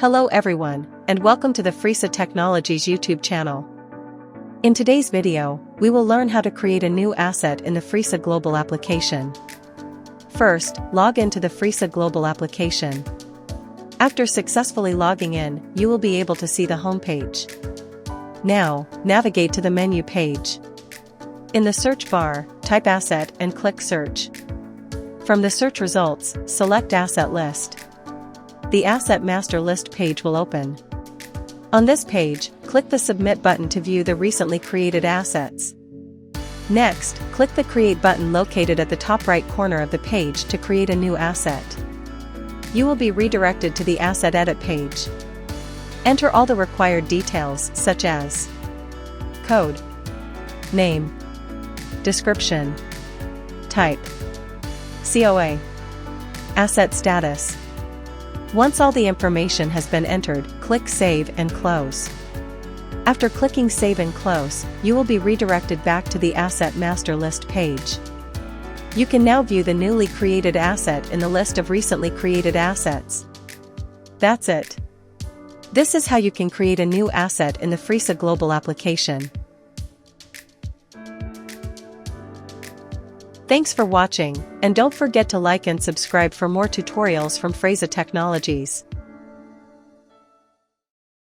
Hello everyone, and welcome to the Fresa Technologies YouTube channel. In today's video, we will learn how to create a new asset in the Fresa Global Application. First, log into the Fresa Global Application. After successfully logging in, you will be able to see the home page. Now, navigate to the menu page. In the search bar, type asset and click search. From the search results, select Asset List. The Asset Master List page will open. On this page, click the Submit button to view the recently created assets. Next, click the Create button located at the top right corner of the page to create a new asset. You will be redirected to the Asset Edit page. Enter all the required details such as code, name, description, type, COA, asset status. Once all the information has been entered, click Save and Close. After clicking Save and Close, you will be redirected back to the Asset Master List page. You can now view the newly created asset in the list of recently created assets. That's it. This is how you can create a new asset in the Fresa Global Application. Thanks for watching, and don't forget to like and subscribe for more tutorials from Fresa Technologies.